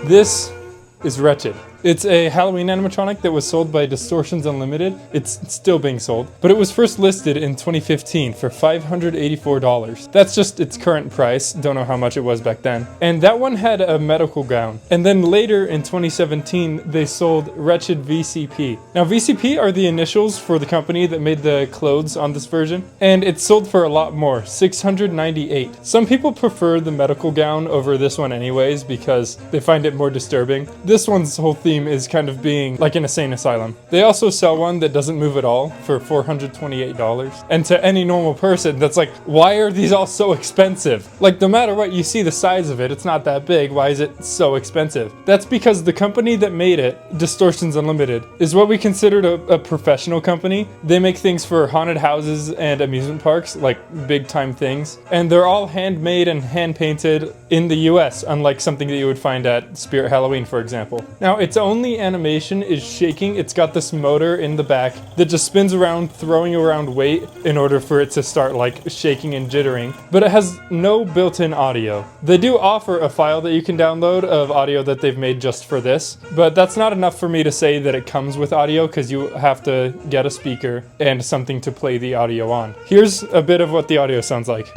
This is Wretched. It's a Halloween animatronic that was sold by Distortions Unlimited. It's still being sold, but it was first listed in 2015 for $584. That's just its current price. Don't know how much it was back then. And that one had a medical gown. And then later in 2017, they sold Wretched VCP. Now VCP are the initials for the company that made the clothes on this version, and it sold for a lot more, $698. Some people prefer the medical gown over this one anyways because they find it more disturbing. This one's whole theme is kind of being like an insane asylum. They also sell one that doesn't move at all for $428. And to any normal person, that's like, why are these all so expensive? Like, no matter what, you see the size of it, it's not that big. Why is it so expensive? That's because the company that made it, Distortions Unlimited, is what we considered a professional company. They make things for haunted houses and amusement parks, like big time things. And they're all handmade and hand painted in the US, unlike something that you would find at Spirit Halloween, for example. Now, its only animation is shaking. It's got this motor in the back that just spins around, throwing around weight in order for it to start like shaking and jittering, but it has no built-in audio. They do offer a file that you can download of audio that they've made just for this, but that's not enough for me to say that it comes with audio because you have to get a speaker and something to play the audio on. Here's a bit of what the audio sounds like.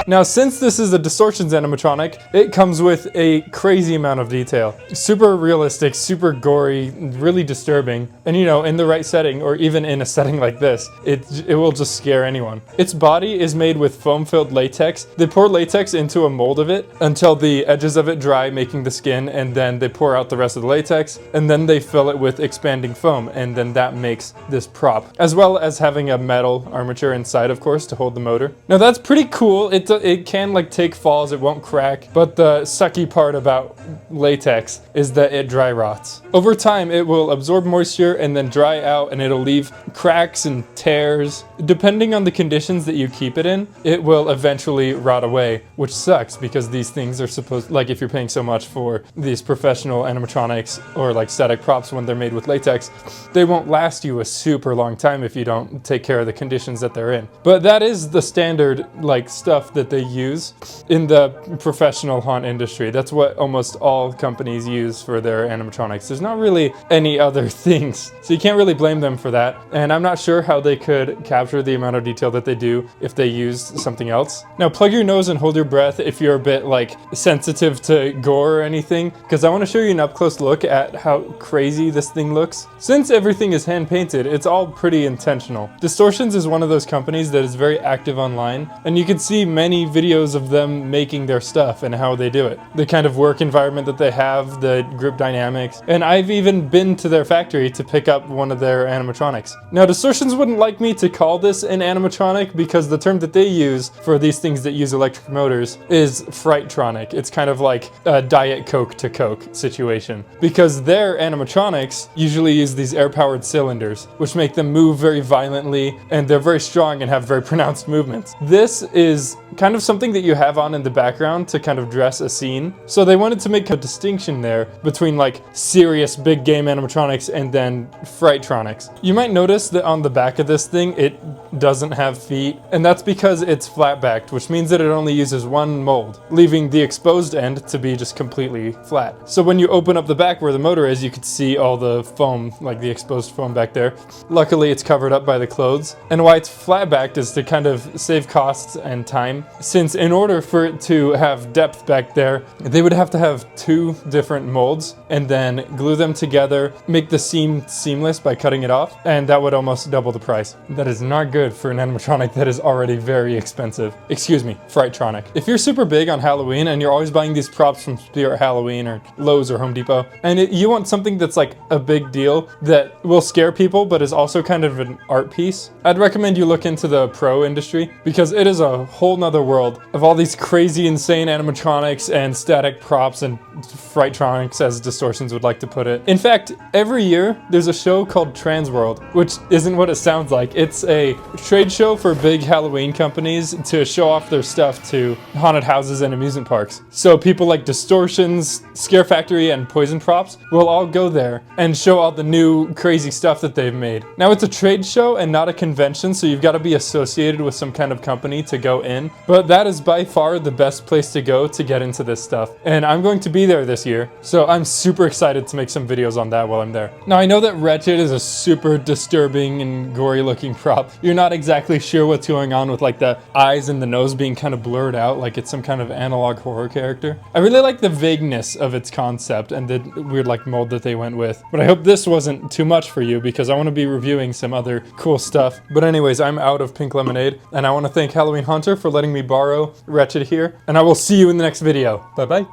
Now, since this is a Distortions animatronic, it comes with a crazy amount of detail. Super realistic, super gory, really disturbing. And you know, in the right setting, or even in a setting like this, it will just scare anyone. Its body is made with foam-filled latex. They pour latex into a mold of it until the edges of it dry, making the skin, and then they pour out the rest of the latex, and then they fill it with expanding foam, and then that makes this prop, as well as having a metal armature inside, of course, to hold the motor. Now, that's pretty cool. It can like take falls, it won't crack, but the sucky part about latex is that it dry rots. Over time, it will absorb moisture and then dry out, and it'll leave cracks and tears. Depending on the conditions that you keep it in, it will eventually rot away, which sucks because these things are supposed, like if you're paying so much for these professional animatronics or like static props when they're made with latex, they won't last you a super long time if you don't take care of the conditions that they're in. But that is the standard like stuff that they use in the professional haunt industry. That's what almost all companies use for their animatronics. There's not really any other things, so you can't really blame them for that. And I'm not sure how they could capture the amount of detail that they do if they used something else. Now, plug your nose and hold your breath if you're a bit like sensitive to gore or anything, because I want to show you an up-close look at how crazy this thing looks. Since everything is hand-painted, it's all pretty intentional. Distortions is one of those companies that is very active online, and you can see many videos of them making their stuff and how they do it. The kind of work environment that they have, the group dynamics, and I've even been to their factory to pick up one of their animatronics. Now, Distortions wouldn't like me to call this an animatronic because the term that they use for these things that use electric motors is Frightronic. It's kind of like a Diet Coke to Coke situation, because their animatronics usually use these air-powered cylinders, which make them move very violently, and they're very strong and have very pronounced movements. This is kind of something that you have on in the background to kind of dress a scene. So they wanted to make a distinction there between like serious big game animatronics and then Frightronics. You might notice that on the back of this thing, it doesn't have feet, and that's because it's flat-backed, which means that it only uses one mold, leaving the exposed end to be just completely flat. So when you open up the back where the motor is, you could see all the foam, like the exposed foam back there. Luckily, it's covered up by the clothes. And why it's flat-backed is to kind of save costs and time, since in order for it to have depth back there, they would have to have two different molds and then glue them together, make the seam seamless by cutting it off, and that would almost double the price. That is not good for an animatronic that is already very expensive. Excuse me, Frightronic. If you're super big on Halloween and you're always buying these props from Spirit Halloween or Lowe's or Home Depot, and you want something that's like a big deal that will scare people but is also kind of an art piece, I'd recommend you look into the pro industry, because it is a whole nother another world of all these crazy, insane animatronics and static props and Frightronics, as Distortions would like to put it. In fact, every year there's a show called Trans World, which isn't what it sounds like. It's a trade show for big Halloween companies to show off their stuff to haunted houses and amusement parks. So people like Distortions, Scare Factory, and Poison Props will all go there and show all the new crazy stuff that they've made. Now, it's a trade show and not a convention, so you've got to be associated with some kind of company to go in, but that is by far the best place to go to get into this stuff. And I'm going to be there this year, so I'm super excited to make some videos on that while I'm there. Now, I know that Wretched is a super disturbing and gory looking prop. You're not exactly sure what's going on with like the eyes and the nose being kind of blurred out like it's some kind of analog horror character. I really like the vagueness of its concept and the weird like mold that they went with, but I hope this wasn't too much for you because I want to be reviewing some other cool stuff. But anyways, I'm out of pink lemonade, and I want to thank Halloween Hunter for letting me borrow Wretched here, and I will see you in the next video. Bye bye.